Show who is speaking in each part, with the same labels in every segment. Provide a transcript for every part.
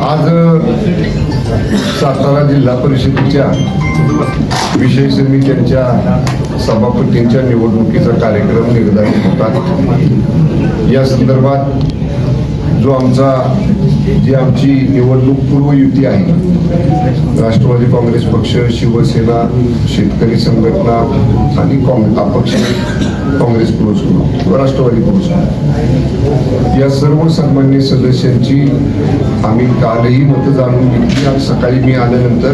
Speaker 1: आज सातारा जिल्हा परिषदेच्या विषय समित्यांच्या सभापतींच्या निवडणुकीचा कार्यक्रम निर्धारित होता। या संदर्भात जो आमची निवडणूक पूर्व युती आहे, राष्ट्रवादी काँग्रेस पक्ष, शिवसेना, शेतकरी संघटना आणि अपक्ष काँग्रेस पुरस्कृत व राष्ट्रवादी पुरस्कृत, या सर्व सन्मान्य सदस्यांची आम्ही कालही मतं जाणून घेतली। आज सकाळी मी आल्यानंतर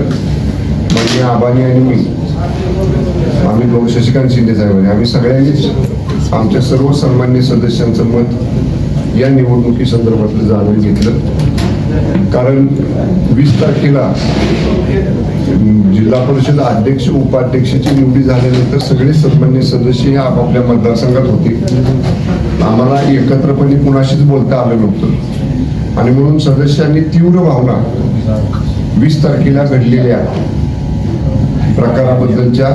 Speaker 1: म्हणजे आबानी आणि मी आम्ही शशिकांत शिंदे साहेबांनी आम्ही सगळ्यांनीच आमच्या सर्व सन्मान्य सदस्यांचं मत या निवडणुकी संदर्भातलं जाणून घेतलं। कारण 20 तारखेला जिल्हा परिषद अध्यक्ष उपाध्यक्षाची निवडी झाल्यानंतर सगळे सन्मान्य सदस्य हे आपापल्या मतदारसंघात होते। आम्हाला एकत्रपणे कुणाशीच बोलता आलं नव्हतं आणि म्हणून सदस्यांनी तीव्र भावना 20 तारखेला घडलेल्या प्रकाराबद्दलच्या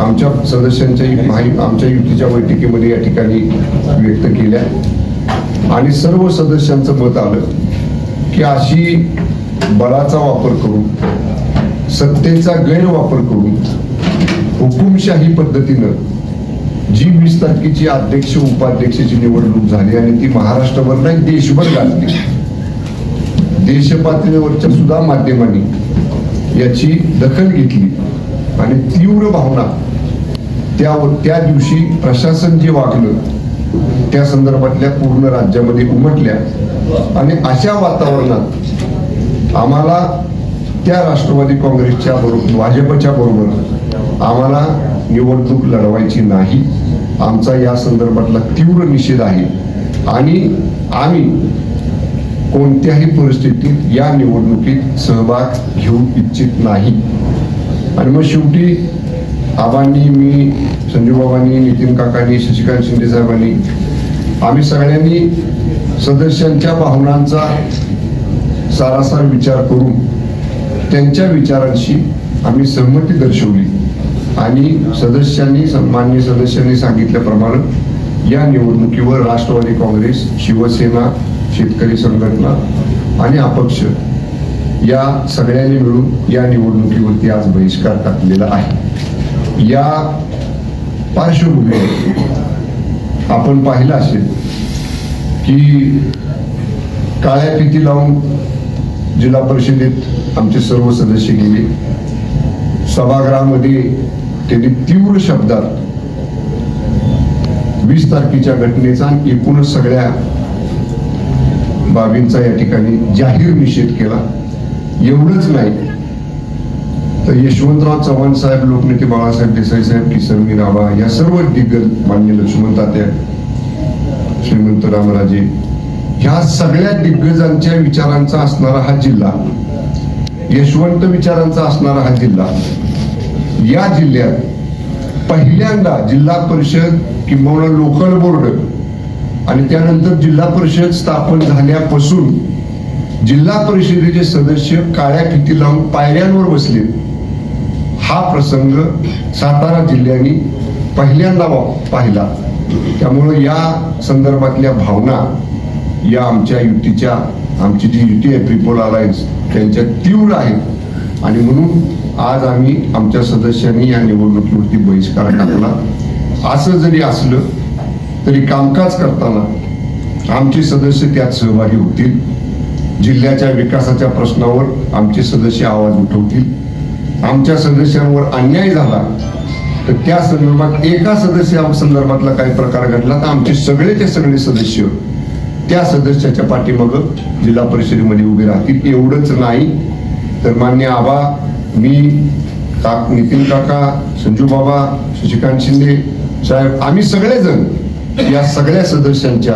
Speaker 1: आमच्या सदस्यांच्या आमच्या युतीच्या बैठकीमध्ये या ठिकाणी व्यक्त केल्या आणि सर्व सदस्यांचं मत आलं की अशी बळाचा वापर करून, सत्तेचा गैरवापर करून, हुकुमशाही पद्धतीनं जी 20 तारखेची अध्यक्ष उपाध्यक्षाची निवडणूक झाली आणि ती महाराष्ट्रभर नाही देशभर गाजली, देशपातळीवरच्या सुद्धा माध्यमांनी याची दखल घेतली आणि तीव्र भावना त्या दिवशी प्रशासन जे वागलं त्या संदर्भातल्या पूर्ण राज्यामध्ये उमटल्या आणि अशा वातावरणात आम्हाला त्या राष्ट्रवादी काँग्रेसच्या बरोबर, भाजपच्या बरोबर आम्हाला निवडणूक लढवायची नाही। आमचा या संदर्भातला तीव्र निषेध आहे आणि आम्ही कोणत्याही परिस्थितीत या निवडणुकीत सहभाग घेऊ इच्छित नाही। आणि मग शेवटी आबांनी, मी, संजूबाबांनी, नितीन काकांनी, शशिकांत शिंदे साहेबांनी आम्ही सगळ्यांनी सदस्यांच्या भावनांचा सारासार विचार करून त्यांच्या विचारांशी आम्ही सहमती दर्शवली आणि सन्माननीय सदस्यांनी सांगितल्याप्रमाणे या निवडणुकीवर राष्ट्रवादी काँग्रेस, शिवसेना, शेतकरी संघटना आणि अपक्ष या सगळ्यांनी मिळून या निवडणुकीवरती आज बहिष्कार टाकलेला आहे। या पार्श्वभूमीवर आपण पाहिलं असेल की काळ्या फिती लावून जिल्हा परिषदेत आमचे सर्व सदस्य गेले। सभागृहामध्ये त्यांनी तीव्र शब्दात 20 तारखेच्या घटनेचा आणि एकूणच सगळ्या बाबींचा या ठिकाणी जाहीर निषेध केला। एवढंच नाही तर यशवंतराव चव्हाण साहेब, लोकनेते बाळासाहेब देसाई साहेब, किसन राभा या सर्व दिग्गज, मान्य लक्ष्मण तात्या, श्रीमंत रामराजे, ह्या सगळ्या दिग्गजांच्या विचारांचा असणारा हा जिल्हा, यशवंत विचारांचा असणारा हा जिल्हा, या जिल्ह्यात पहिल्यांदा जिल्हा परिषद किंवा लोकल बोर्ड आणि त्यानंतर जिल्हा परिषद स्थापन झाल्यापासून जिल्हा परिषदेचे सदस्य काळ्या फिती लावून पायऱ्यांवर बसले, हा प्रसंग सातारा जिल्ह्याने पहिल्यांदा पाहिला। त्यामुळे या संदर्भातल्या भावना या आमच्या युतीच्या, आमची जी युती आहे ट्रिपल अलायन्स, त्यांच्या तीव्र आहेत आणि म्हणून आज आम्ही आमच्या सदस्यांनी या निवडणुकीवरती बहिष्कार टाकला। असं जरी असलं तरी कामकाज करताना आमचे सदस्य त्यात सहभागी होतील, जिल्ह्याच्या विकासाच्या प्रश्नावर आमचे सदस्य आवाज उठवतील, आमच्या सदस्यांवर अन्याय झाला तर त्या संदर्भात एका सदस्या संदर्भातला काही प्रकार घडला तर आमचे सगळेचे सगळे सदस्य त्या सदस्याच्या पाठीमागं जिल्हा परिषदेमध्ये उभे राहतील। एवढंच नाही तर मान्य आबा, मी, नितीन काका, संजू बाबा, शशिकांत शिंदे साहेब, आम्ही सगळेजण या सगळ्या सदस्यांच्या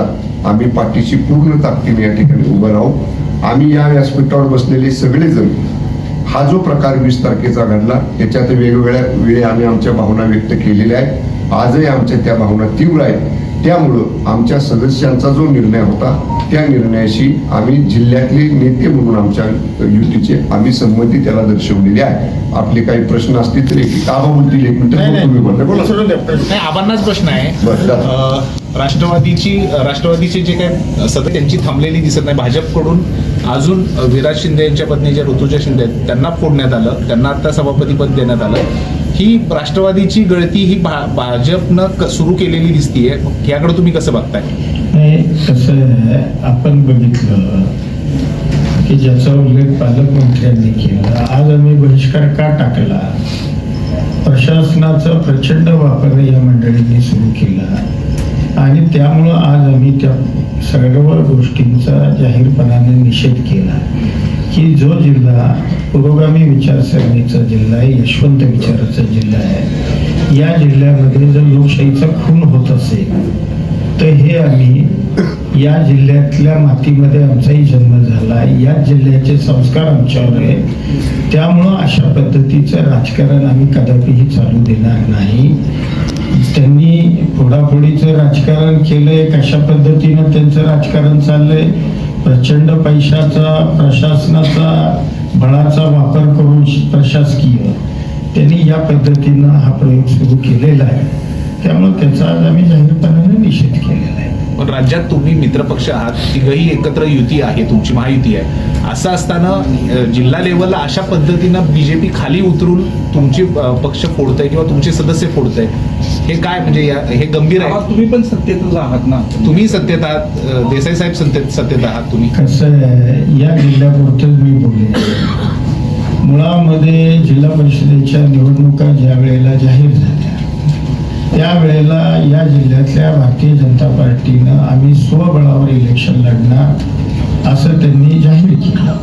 Speaker 1: आम्ही पाठीशी पूर्ण ताकदीने या ठिकाणी उभं राहू। आम्ही या व्यासपीठावर बसलेले सगळेजण हा जो प्रकार 20 तारखेचा घडला त्याच्यात वेगवेगळ्या वेळी आम्ही आमच्या भावना व्यक्त केलेल्या आहेत। आजही आमच्या त्या भावना तीव्र आहेत त्यामुळं आमच्या सदस्यांचा जो निर्णय होता त्या निर्णयाशी आम्ही जिल्ह्यातले नेते म्हणून आमच्या युतीचे आम्ही संमती त्याला दर्शवलेली आहे. आपले काही प्रश्न असतील तर एक आबा बोलतील, एक मिनिट तुम्ही बोला.
Speaker 2: नाही, आबांनाच प्रश्न आहे.
Speaker 1: बरं.
Speaker 2: राष्ट्रवादीचे जे काही सतत त्यांची थांबलेली दिसत नाही. भाजपकडून अजून विराज शिंदे यांच्या पत्नी ज्या ऋतुजा शिंदे आहेत त्यांना फोडण्यात आलं, त्यांना आता सभापतीपद देण्यात आलं. ही राष्ट्रवादीची गळती ही भाजपनं सुरू केलेली दिसतीये. याकडे तुम्ही कसं बघताय?
Speaker 3: नाही, कसं आपण बघितलं की ज्याचा उल्लेख पालकमंत्र्यांनी केला, आज आम्ही बहिष्कार का टाकला? प्रशासनाचा प्रचंड वापर या मंडळींनी सुरू केला आणि त्यामुळं आज आम्ही त्या सर्व गोष्टींचा जाहीरपणाने निषेध केला की जो जिल्हा पुरोगामी विचारसरणीचा जिल्हा आहे, यशवंत विचाराचा जिल्हा आहे, या जिल्ह्यामध्ये जर लोकशाहीचा खून होत असेल तर हे आम्ही या जिल्ह्यातल्या मातीमध्ये आमचाही जन्म झाला, या जिल्ह्याचे संस्कार आमच्यावर आहे, त्यामुळं अशा पद्धतीचं राजकारण आम्ही कदापिही चालू देणार नाही. त्यांनी फोडाफोडीचं राजकारण केलंय, कशा पद्धतीनं त्यांचं राजकारण चाललंय, प्रचंड पैशाचा प्रशासनाचा बळाचा वापर करून प्रशासकीय त्यांनी या पद्धतीनं हा प्रयोग सुरू केलेला आहे. त्यामुळे त्याचा आज आम्ही जाहीरपणाने निषेध केलेला आहे.
Speaker 2: पण राज्यात तुम्ही मित्रपक्ष आहात, तिघही एकत्र युती आहे, तुमची महायुती आहे. असं असताना जिल्हा लेवलला अशा पद्धतीनं बीजेपी खाली उतरून तुमचे पक्ष फोडतंय किंवा तुमचे सदस्य फोडतंय, हे काय म्हणजे हे गंभीर आहे.
Speaker 4: तुम्ही पण सत्तेतच आहात ना?
Speaker 2: तुम्ही सत्तेत आहात, देसाई साहेब सत्तेत आहात तुम्ही.
Speaker 3: कसं आहे, या जिल्ह्यापुरतंच मी बोलले. मुळामध्ये जिल्हा परिषदेच्या निवडणुका ज्या वेळेला जाहीर झाल्या त्यावेळेला या जिल्ह्यातल्या भारतीय जनता पार्टीनं आम्ही स्वबळावर इलेक्शन लढणार असं त्यांनी जाहीर केलं.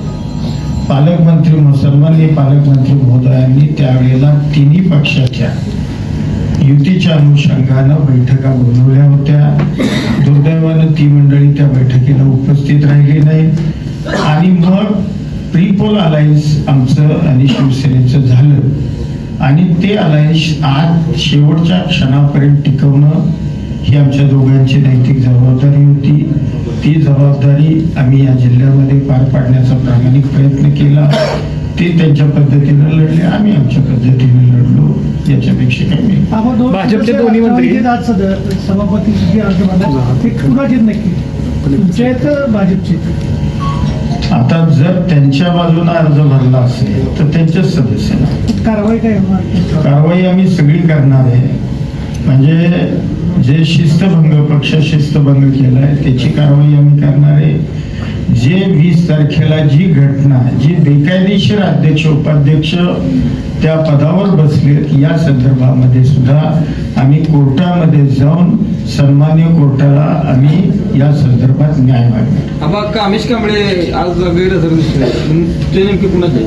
Speaker 3: पालकमंत्री सन्माननीय पालकमंत्री महोदयांनी त्यावेळेला तिन्ही पक्षाच्या युतीच्या अनुषंगानं बैठका बोलवल्या होत्या. दुर्दैवानं ती मंडळी त्या बैठकीला उपस्थित राहिली नाही आणि मग प्रीपोल अलायन्स आमचं आणि शिवसेनेचं झालं आणि ते अलायन्स आज शेवटच्या क्षणापर्यंत टिकवणं ही आमच्या दोघांची नैतिक जबाबदारी होती. ती जबाबदारी आम्ही या जिल्ह्यामध्ये पार पाडण्याचा प्रामाणिक प्रयत्न केला. ते त्यांच्या पद्धतीनं लढले, आम्ही आमच्या पद्धतीने लढलो, याच्यापेक्षा काही नाही.
Speaker 5: भाजपचे दोन्ही मंत्री आज सभापती जे अर्ज भरला ते कुणाचे नक्की तुमच्या आहेत भाजपचे?
Speaker 3: आता जर त्यांच्या बाजूने अर्ज भरला असेल तर त्यांच्याच सदस्यांना
Speaker 5: कारवाई काय होणार?
Speaker 3: कारवाई आम्ही सगळी करणार आहे. म्हणजे जे शिस्तभंग पक्ष शिस्तभंग केलाय त्याची कारवाई आम्ही करणार आहे. जे 20 तारखेला जी घटना जी बेकायदेशीर अध्यक्ष उपाध्यक्ष त्या पदावर बसलेत या संदर्भामध्ये सुद्धा आम्ही कोर्टामध्ये जाऊन सन्मान्य कोर्टाला आम्ही या संदर्भात न्याय मागणार.
Speaker 4: आबा कामेश कांबळे आज गैरहजर दिसले, ते नेमके कुणाचे?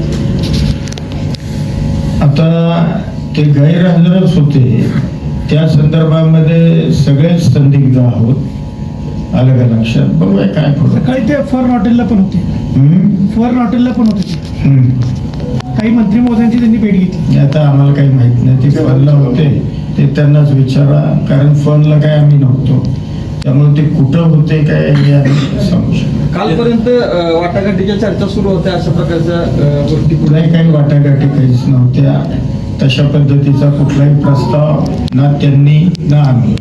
Speaker 3: आता ते गैरहजरच होते, त्या संदर्भामध्ये सगळेच संदिग्ध आहोत. अलग लक्षात बघूया काय पुढे.
Speaker 5: सकाळी ते फॉरेन हॉटेलला पण होते. फॉरेन हॉटेलला पण होते. काही मंत्री महोदयांची त्यांनी भेट घेतली.
Speaker 3: आता आम्हाला काही माहित नाही, ते फोनला होते ते त्यांनाच विचारा, कारण फोनला काय आम्ही नव्हतो, त्यामुळे ते कुठं होते काय हे आम्ही सांगू शकतो.
Speaker 4: कालपर्यंत वाटाघाटीच्या चर्चा सुरू होत्या अशा प्रकारच्या गोष्टी
Speaker 3: कुठल्याही काही वाटाघाटी काहीच नव्हत्या. तशा पद्धतीचा कुठलाही प्रस्ताव ना त्यांनी ना आम्ही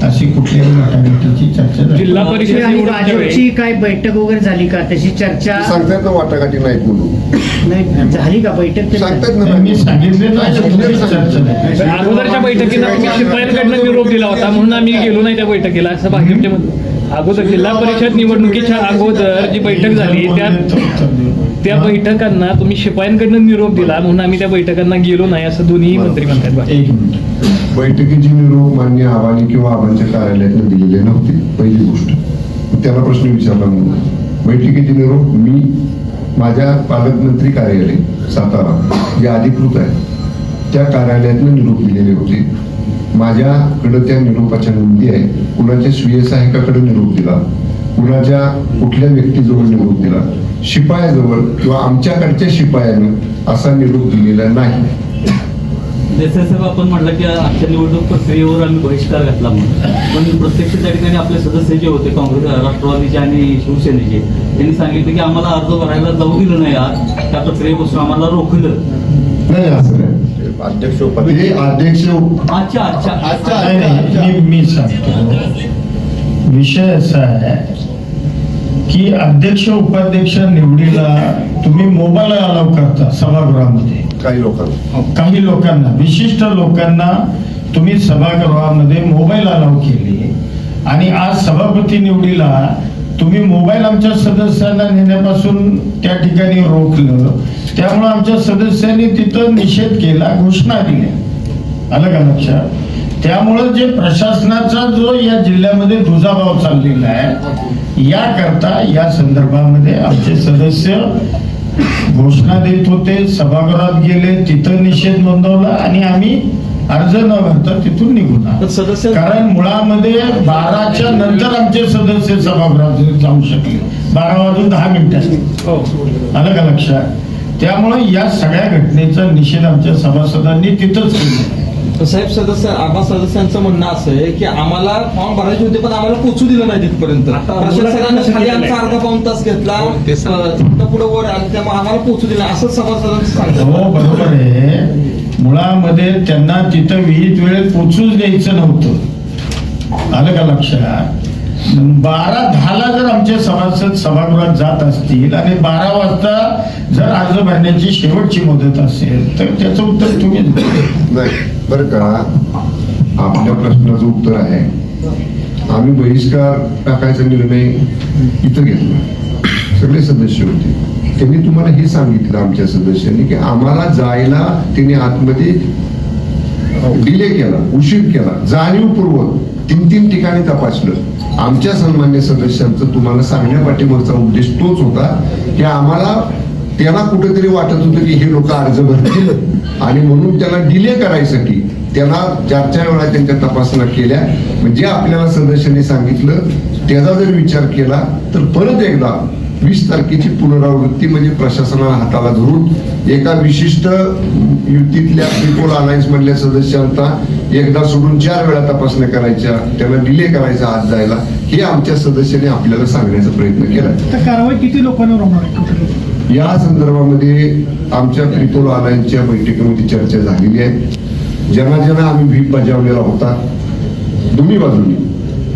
Speaker 3: अशी कुठल्याही वाटाघाटीची चर्चा झाली.
Speaker 6: जिल्हा परिषद
Speaker 7: आणि भाजपची काय बैठक वगैरे झाली का? त्याची चर्चा
Speaker 1: सांगतायत ना वाटाघाटी नाहीत म्हणून.
Speaker 7: नाही झाली का बैठक?
Speaker 1: सांगतायत ना.
Speaker 3: मी सांगितले ना चर्चा नाही.
Speaker 6: अगोदरच्या बैठकीला तुम्ही शिपायांकडनं निरोप दिला होता म्हणून आम्ही गेलो नाही त्या बैठकीला, असं भाजपच्या अगोदर जिल्हा परिषद निवडणुकीच्या अगोदर जी बैठक झाली त्या बैठकांना तुम्ही शिपायांकडनं निरोप दिला म्हणून आम्ही त्या बैठकांना गेलो नाही असं दोन्ही मंत्री म्हणतात.
Speaker 3: एक मिनिट.
Speaker 1: बैठकीची निरोप मान्य आबांनी किंवा आबांच्या कार्यालयातनं दिलेले नव्हते. पहिली गोष्ट, त्याला प्रश्न विचारला म्हणून. बैठकीची निरोप मी माझ्या पालकमंत्री कार्यालय सातारा जे अधिकृत आहे त्या कार्यालयातनं निरोप दिलेले होते. माझ्याकडं त्या निरोपाच्या नोंदी आहे. कुणाच्या स्वीय सहायकाकडे निरोप दिला, कुणाच्या कुठल्या व्यक्तीजवळ निरोप दिला, शिपायाजवळ किंवा आमच्याकडच्या शिपायानं असा निरोप दिलेला नाही.
Speaker 8: देसाई साहेब, आपण म्हटलं की आजच्या निवडणूक प्रक्रियेवर आम्ही बहिष्कार घातला म्हणून, पण प्रत्यक्ष त्या ठिकाणी आपले सदस्य जे होते काँग्रेस, राष्ट्रवादीचे आणि शिवसेनेचे, त्यांनी सांगितलं की आम्हाला अर्ज भरायला जाऊ दिलं नाही, आज त्या प्रक्रियेपासून आम्हाला रोखलं.
Speaker 1: नाही असं नाही. अध्यक्ष
Speaker 8: अच्छा.
Speaker 3: नाही, मी सांगतो विषय असा आहे की अध्यक्ष उपाध्यक्ष निवडीला तुम्ही मोबाईल अलाव करता सभागृहामध्ये. काही लोकांना विशिष्ट लोकांना तुम्ही सभागृहामध्ये मोबाईल अलाव केले आणि आज सभापती निवडीला तुम्ही मोबाईल आमच्या सदस्यांना नेण्यापासून त्या ठिकाणी रोखलं. त्यामुळे आमच्या सदस्यांनी तिथं निषेध केला, घोषणा दिल्या. आलं का लक्षात? त्यामुळं जे प्रशासनाचा जो या जिल्ह्यामध्ये दुजाभाव चाललेला आहे, याकरता या संदर्भामध्ये आमचे सदस्य घोषणा देत होते, सभागृहात गेले, तिथं निषेध नोंदवला आणि आम्ही अर्ज न भरता तिथून निघून आलो. कारण मुळामध्ये 12च्या नंतर आमचे सदस्य सभागृहात जाऊ शकले, 12:10. आलं का लक्षात? त्यामुळे या सगळ्या घटनेचा निषेध आमच्या सभासदांनी तिथंच केला.
Speaker 4: साहेब, आम्हा सदस्यांचं म्हणणं असं आहे की आम्हाला फॉर्म भरायचे होते पण आम्हाला पोचू दिलं नाही तिथपर्यंत. प्रशासनानं खाली आमचा अर्धा पाऊण तास घेतला, पुढे वर आलं, त्यामुळे आम्हाला पोचू दिलं असं सभासदांचं सांगतो.
Speaker 3: हो, बरोबर आहे. मुळामध्ये त्यांना तिथं विहित वेळेत पोचूच द्यायचं नव्हतं. आलं का लक्षात? 12:10 जर आमचे सभासद सभागृहात जात असतील आणि 12 वाजता जर अर्ज भरण्याची शेवटची मुदत असेल तर त्याचं उत्तर तुम्ही
Speaker 1: नाही बरं का. आपल्या प्रश्नाचं उत्तर आहे, आम्ही बहिष्कार टाकायचा निर्णय इथं घेतला, सगळे सदस्य होते. त्यांनी तुम्हाला हे सांगितलं आमच्या सदस्यांनी की आम्हाला जायला त्यांनी आतमध्ये डिले केला, उशीर केला, जाणीवपूर्वक 3 ठिकाणी तपासलं. आमच्या सन्मान्य सदस्यांचं तुम्हाला सांगण्या पाठीमागचा उद्देश तोच होता की आम्हाला त्याला कुठेतरी वाटत होतं की हे लोक अर्ज भरतील आणि म्हणून त्याला डिले करायसाठी त्याला 4 वेळा त्यांच्या तपासण्या केल्या. म्हणजे आपल्याला सदस्यांनी सांगितलं, त्याचा जर विचार केला तर परत एकदा 20 तारखेची पुनरावृत्ती, म्हणजे प्रशासनाला हाताला धरून एका विशिष्ट युतीतल्या पीपल अलायन्स मधल्या सदस्यांचा एकदा सोडून 4 वेळा तपासण्या करायच्या, त्याला डिले करायचा आत जायला, हे आमच्या सदस्यांनी आपल्याला सांगण्याचा प्रयत्न केला.
Speaker 5: तर कारवाई किती लोकांवर होणार आहे?
Speaker 1: या संदर्भामध्ये आमच्या पीपल अलायन्सच्या बैठकीमध्ये चर्चा झालेली आहे. ज्यांना आम्ही व्हीप बजावलेला होता, दोन्ही बाजूनी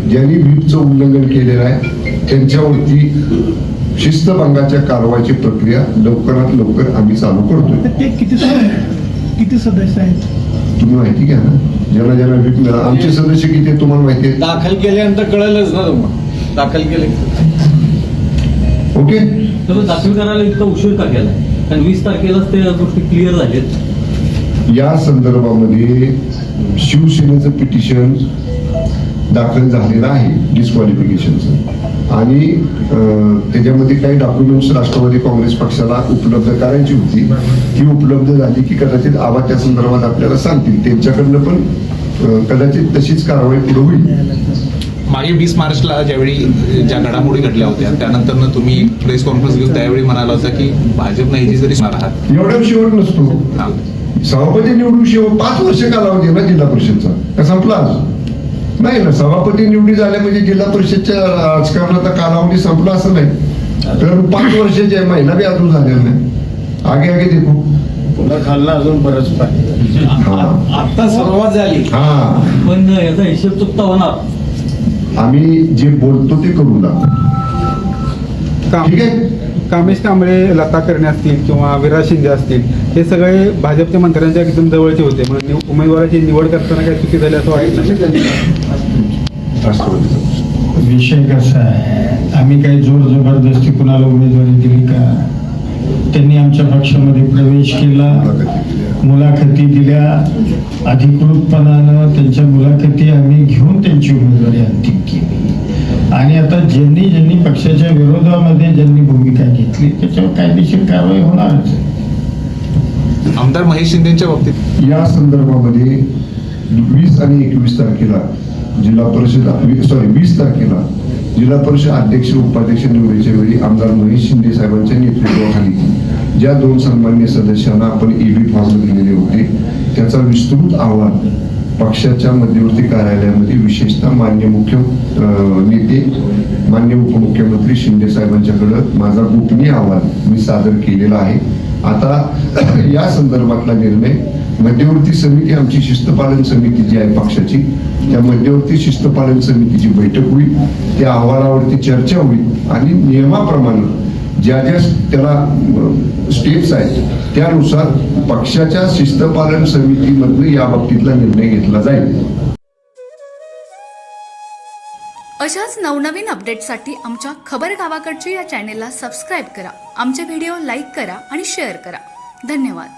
Speaker 1: ज्यांनी व्हीपचं उल्लंघन केलेलं आहे त्यांच्यावरती शिस्तभंगाच्या कारवाईची प्रक्रिया लवकरात लवकर आम्ही चालू करतोय.
Speaker 5: ते किती सदस्य आहेत
Speaker 1: तुम्ही माहिती घ्या ना, ज्यांना व्हीप मिळाला. आमचे सदस्य किती आहेत तुम्हाला माहिती आहे?
Speaker 4: दाखल केल्यानंतर कळेलच ना तुम्हाला. दाखल केले
Speaker 1: ओके.
Speaker 8: तर दाखल करायला इतका उशीर का केला? कारण 20 तारखेलाच त्या गोष्टी क्लिअर झाल्यात.
Speaker 1: या संदर्भामध्ये शिवसेनेचं पिटिशन दाखल झालेलं आहे डिस्क्वालिफिकेशनचं, आणि त्याच्यामध्ये काही डॉक्युमेंट्स राष्ट्रवादी काँग्रेस पक्षाला उपलब्ध करायची होती. ती उपलब्ध झाली की कदाचित आबा त्या संदर्भात आपल्याला सांगतील. त्यांच्याकडनं पण कदाचित तशीच कारवाई पुढे होईल.
Speaker 2: मागे 20 मार्चला ज्या घडामोडी घडल्या होत्या त्यानंतर तुम्ही प्रेस कॉन्फरन्स घेऊन त्यावेळी म्हणाला होता की भाजप नाही जरी आहात.
Speaker 1: एवढा शेवट नसतो. सभापती निवडून शेवट 5 वर्ष कालावधी ना जिल्हा परिषदचा, का संपला नाही ना. सभापती निवडी झाल्या म्हणजे जिल्हा परिषदच्या राजकारणाचा कालावधी संपला असं नाही. तर 5 वर्षाचे महिना बी अजून झालेला नाही. आगे देखू
Speaker 3: पुन्हा खाल्ला अजून बरंच पाहिजे.
Speaker 4: आता सुरुवात झाली.
Speaker 8: पण याचा हिशोब चुकता होणार.
Speaker 1: आम्ही जे बोलतो ते करू ना. ठीक आहे.
Speaker 9: कामेश कांबळे, लता करणे असतील किंवा विराज शिंदे असतील, हे सगळे भाजपच्या मंत्र्यांच्या एकदम जवळचे होते. मग उमेदवाराची निवड करताना काही चुकी झाली असं वाटत नाही?
Speaker 3: विषय कसा आहे, आम्ही काही जोर जबरदस्ती कुणाला उमेदवारी दिली का? त्यांनी आमच्या पक्षामध्ये प्रवेश केला, मुलाखती दिल्या, अधिकृतपणानं त्यांच्या मुलाखती आम्ही घेऊन त्यांची उमेदवारी अंतिम केली. आणि आता ज्यांनी पक्षाच्या विरोधामध्ये ज्यांनी भूमिका घेतली त्याच्यावर कायदेशीर कारवाई होणारच.
Speaker 2: आमदार महेश शिंदेच्या बाबतीत
Speaker 1: या संदर्भामध्ये 20 आणि 21 तारखेला जिल्हा परिषद 20 तारखेला जिल्हा परिषद अध्यक्ष उपाध्यक्ष निवडीच्या वेळी आमदार महेश शिंदे साहेबांच्या नेतृत्वाखाली ज्या 2 सन्मान्य सदस्यांना आपण EB फॉर्म दिलेले होते त्याचा विस्तृत अहवाल पक्षाच्या मध्यवर्ती कार्यालयामध्ये विशेषतः मान्य मुख्य नेते मान्य उपमुख्यमंत्री शिंदे साहेबांच्याकडे माझा गोपनीय अहवाल मी सादर केलेला आहे. आता या संदर्भातला निर्णय मध्यवर्ती समिती, आमची शिस्तपालन समिती जी आहे पक्षाची, त्या मध्यवर्ती शिस्तपालन समितीची बैठक होईल. त्या अहवालावरती चर्चा होईल आणि नियमाप्रमाणे ज्या ज्या त्याला स्टेप्स आहेत त्यानुसार पक्षाच्या शिस्तपालन समितीमधून या बाबतीतला निर्णय घेतला जाईल.
Speaker 10: अशाच नवनवीन अपडेटसाठी आमच्या खबर गावाकडची या चॅनेलला सबस्क्राईब करा. आमचे व्हिडिओ लाईक करा आणि शेअर करा. धन्यवाद.